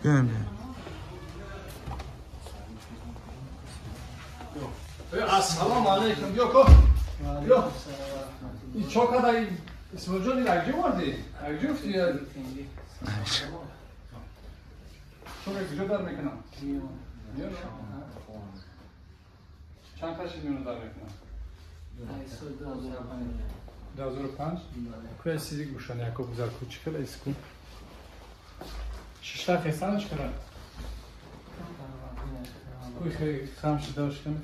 بیایم السلام علیکم. بیا کو بیا این چوکا دای اسم جون دیگه وردی اگه گفتی چوکا کجا دار میکنم چند تاشی میونه دار میکنم 2005 کوی سیدی گوشان یکو بزار کوچیکل اسکو ششتا خستانش کنن کوی خیلی خامش داشت کنه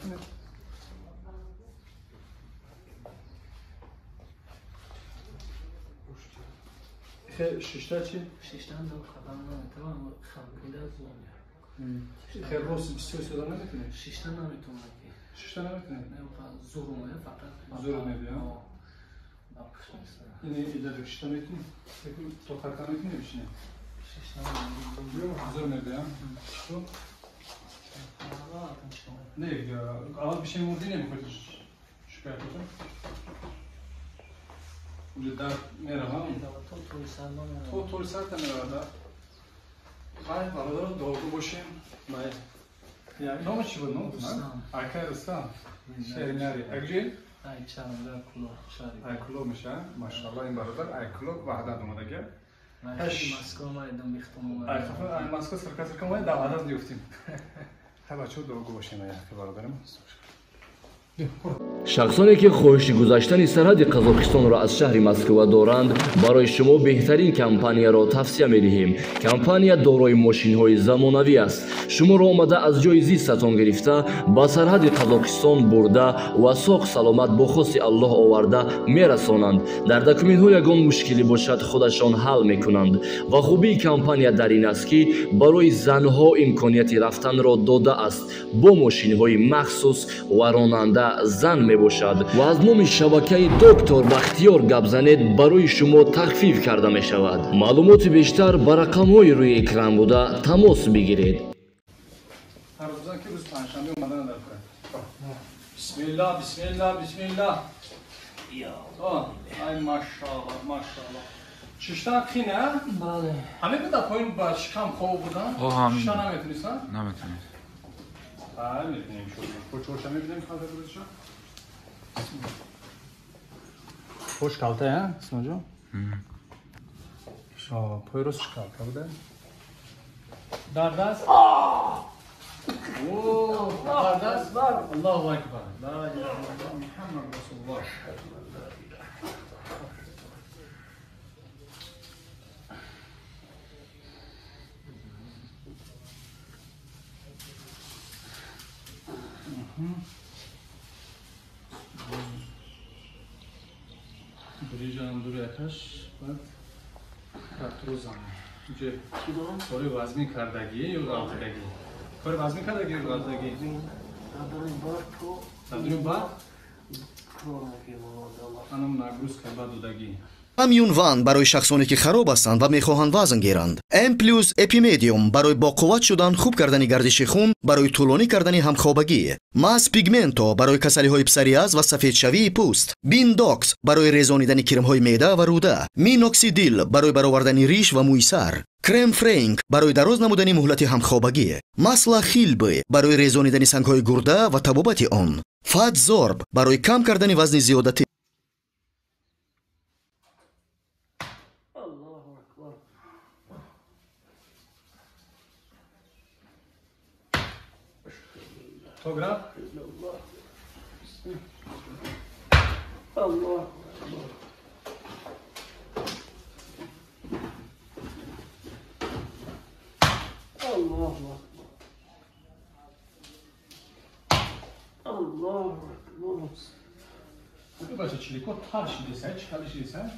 ششتا چی؟ ششتا دو خدام نمیتونم خمپیده زونه خیلی روز بیستوی سودا نمیتونه؟ ششتا نمیتونم ششتا نمیتونه؟ زورمه فقط زور میده ها؟ اینه ایده دو ششتا میتونه؟ تو خرکا میتونه بشینه؟ ششتا نمیتونه زور میده ها؟ نه اول بشه موردی نمیخواد شکایت بکن؟ اونجا در میره ها؟ تو طول سر تا میره در؟ خواهی برادر داغو باشیم یعنی نامه چی بود نام؟ اکه رستم شهری نری اگجی؟ ایچان کلو شهری ایکلو میشه ماشاءالله این برادر ایکلو وحدت اومده که مسکو مایدم بیختم ای مسکو سرکه سرکه اومده در وحدت دیفتیم های بچه داغو باشیم که برادرم شخصانی که خواهش گذاشتن سرحد قزاقستان را از شهر مسکو دارند برای شما بهترین کمپانی را توصیه می‌دهیم. کمپانی دارای ماشین‌های زمانوی است. شما را آمده از جای زیستتان گرفته با سرحد قزاقستان برده و ساق سلامت با خواست الله آورده میرسانند. در دکومنت‌ها یگان مشکلی باشد خودشان حل می‌کنند و خوبی کمپانی در این است که برای زنها امکانیت رفتن را داده است با ماشین‌های مخصوص و راننده زن می باشد و از نام شبکه دکتر بختیار گپ زنید برای شما تخفیف کرده می شود. معلومات بیشتر بر رقم های روی اکران بوده تماس بگیرید. هر روزا که روز پنجشنبه اومدن در کار. بسم الله بسم الله بسم الله. ای ماشاءالله ماشاءالله. ششتا خینه؟ بله. همه بده پایین با شکم خواب بودن؟ ششتا نمیتونیستن؟ نمیتونید بله میتونیم شد چورچه میبینیم خواهده بودشا خوش کلته ها اسما جا؟ پای روز شکلته بوده در دست؟ اوه در دست؟ الله اکبر لا اله الا الله محمد رسول الله بریجان دور یکش بعد کارتروزان اینجا کار وزنی کردگی یا رفتگی کار وزنی کردگی یا رفتگی نداریم بار انم نگروز که بعد دودگی کامیون وان برای شخصانی که خراب هستند و میخواهند وزن گیرند. ام پلوس اپیمدیوم برای با قوت شدن، خوب کردن گردش خون، برای طولانی کردن همخوابگی. ماس پیگمنتو برای کسلی های پسریاز و سفید شوی پوست. بیندوکس برای ریزانیدن کرم های معده و روده. مینوکسیدیل برای برآوردن ریش و موی سر. کرم فرینک برای دراز نمودن مهلت همخوابگی. ماسلا خیلبی برای ریزانیدن سنگ های گرده و تبابت آن. فات زورب برای کم کردن وزن زیادتی. توقف الله الله الله بچه چلیکو تر شدیسه چکلی شدیسه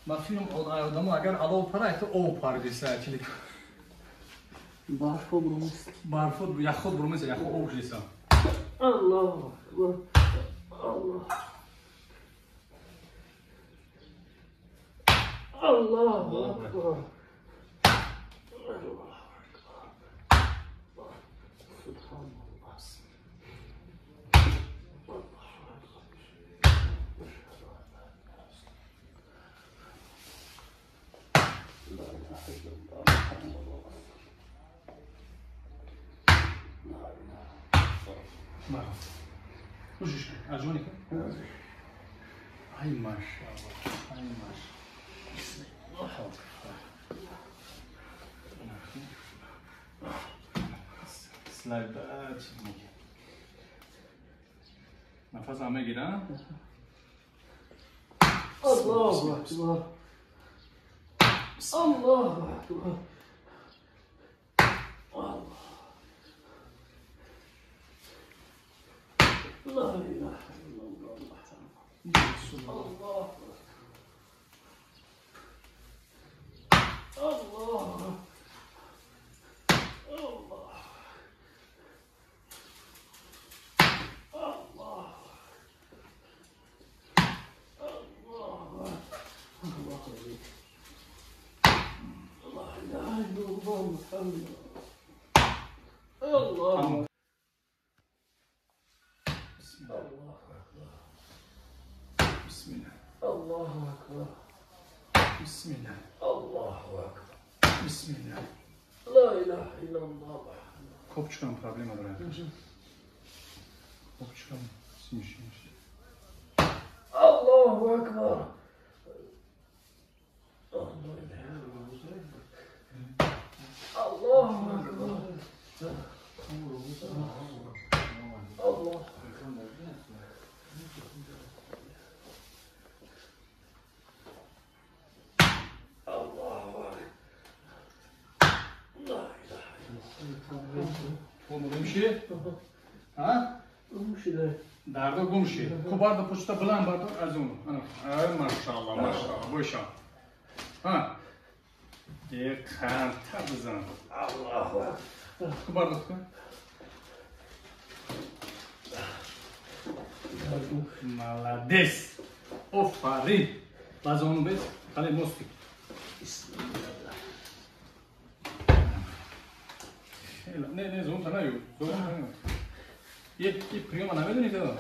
من فیلم آدمو اگر علاو پره تو او پر دیسه چلیکو برفو برومس برفو یا خود برومس یا خود او شدیسه الله الله الله أكبر سبحان الله لا إله إلا الله محمد رسول الله Bravo. Uçuş. Acıma ne? Ay maşallah. Ay maşallah. Bismillah. Slide çizmek. Nefes almaya gir ha. Allahu Ekber. Allahu Ekber. Allah. La ilahe illallah. Allah. Allah. Allah. Bismillah. Allahu Ekber. Bismillah. Allahu Ekber. Bismillah. La ilahe illallah. Kop çıkan problem olur arkadaşlar. Kop çıkan. Sinmiş. Allahu Ekber. Allahu Ekber. Allah. Gumshi? Ha? Gumshi. Dardo gumshi. Kubarda pushta bilan bardo azun. Ay maşallah maşallah. Boşa. Ha? Qanta bizan. Allahu Ekber. Kubarda. Молодец. Ofarin. Bazonu bez. Hadi mostik. Ne zon sana yok. Zon sana yok. Ye prima na vedeni to.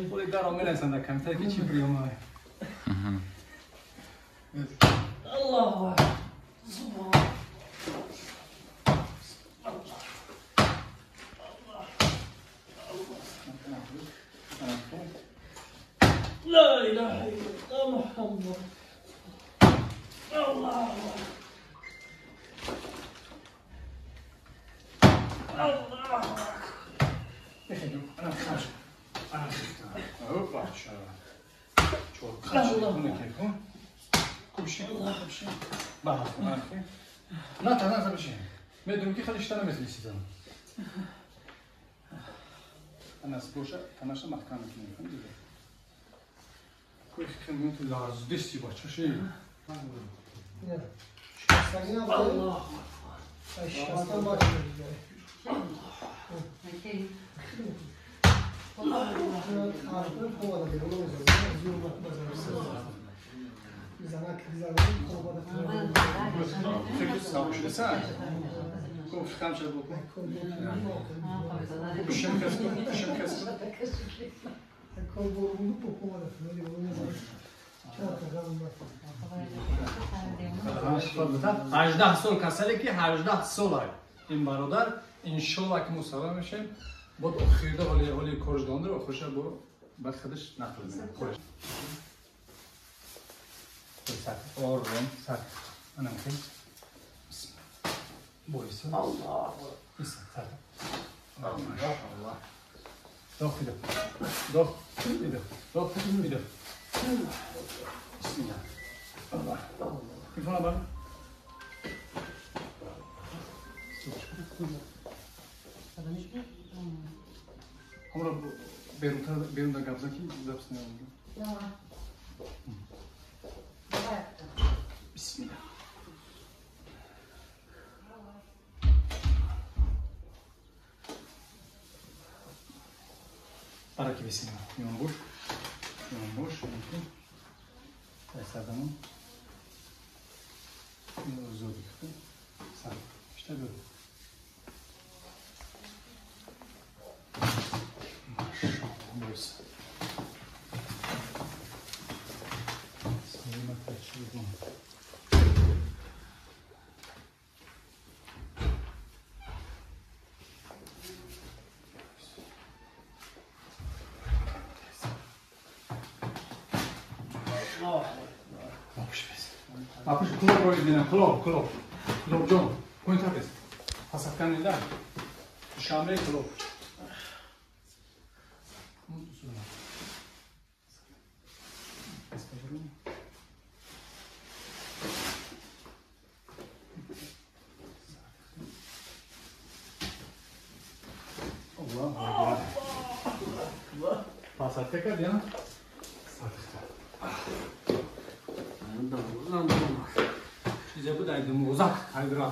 Poi daro mele sanda kamta ki chi prima. Allahu Ekber. La ilahe illallah Muhammed. Allah. Allah. Ana kaç. Ana. Hoppa aşağı. Çok kaç. Bunu keko. Kuşi. Kuşi. Bak. Na ta na zabişe. Medrum ki xaliştana mesela sizden. Ana spoşa tamaşa mahkame kimi diyor. Koy kıymet lazım desti baş şey. Allah. Aşağıdan başlıyoruz. Sen. Kof kamça bu. Kuşum kaskı. Kuşum kaskı. هجده سال کسایی که 18 سال این برادر انشالله که مسلمان میشیم بود خیرده حالی کارش دانده رو خوشه با بعد خودش نقل میده خودش آروم سر انا میکنم بایسا Allah. ایسا سر ماشاءالله داخل میده داخل میده داخل میده بسم الله الله میفهمم بله همون رو بیرون در گبزن کی زبس نمونده بسم الله برای که بسیم میان boş mümkün Eserdamın zor bir sen işte böyle maşallah burası sayıma kaçırdım Apış kulak koy dine, kulak. Kulak John. Koy tabiz. Hasatkan illa. Şamre kulak. Allah. Pasat tekrar ya. Size bu daydım uzak kaydıra.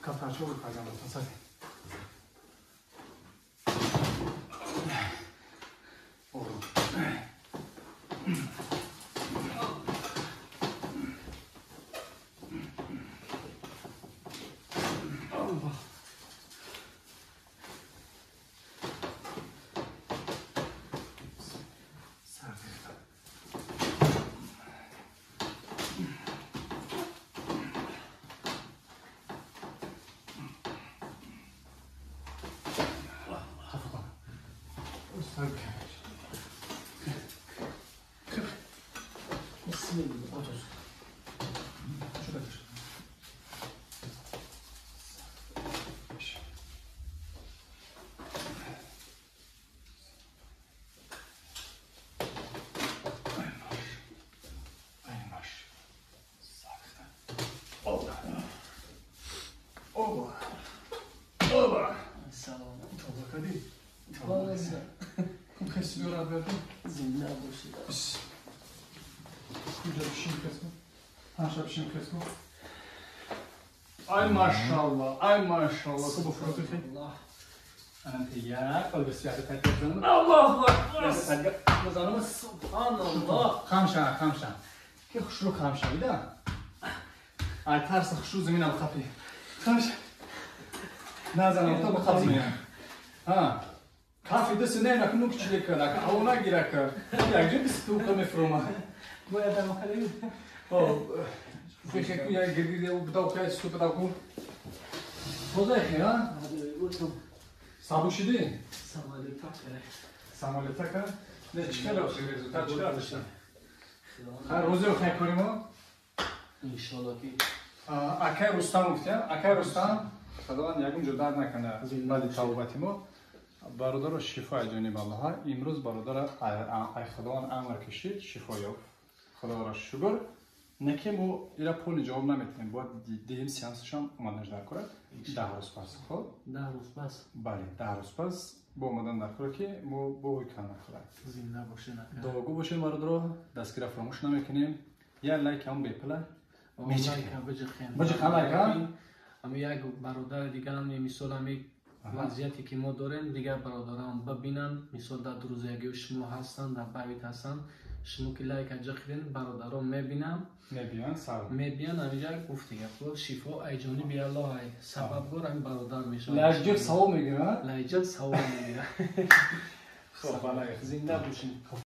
Kapar çok kaydıra. Pasat. Bismillah. Otur. Zinna boşu. Ay maşallah, ay maşallah. Bu fotoğrafı. Ante ya, kalbisi yaptı tekrar. Allahu Ekber. Nazarımız subhanallah. Kamşan. Ki hoşlu kamşan da. Ay tarsa hoşlu zemine kapı. Kamşan. Nazarım da bu kapı ya. Ha. Kafede sene naknu küçük kadar. Avuna girek. Ya biz tu kame froma. Bu adam halim. Oh. Fechei ya girdi o bıda okey su bıda ku. Boza ya. Hadi otur. Sabuşidi. Samali takere. Samaleta ka. Ne çıkar o rezultat çıkar işte. Ha roze okey korimo. İnşallah ki. Akay Rustam گفتم akay Rustam خداوند یکم جدا نکنه بعد توبتیمو برادر شفا جانب الله امروز برادر ای خداوند امر کشید شفا یافت خدا را شکر نکه مو ایرا پول جواب نمیتونیم باید دیدیم سیانسش هم اومدنش در کره 10 روز پس خب 10 روز پس بله 10 روز پس با اومدن در کره که مو با وی کار نکنه زنده باشه نکنه دعاگو باشین برادر دستگیر فراموش نمیکنیم یه لایک هم بپله اما یک برادر دیگر هم مثال همی وضعیتی که ما داریم دیگر برادران ببینن مثال در دو روز یکی شما هستن در بیت هستن شما که لایک اجا خیدین برادران میبینم میبینن همینجا گفت دیگر شفا ای جانبی الله ای سببگار هم برادر میشه لایجک سوال میگیره لایجک سوال میگیره زنده باشین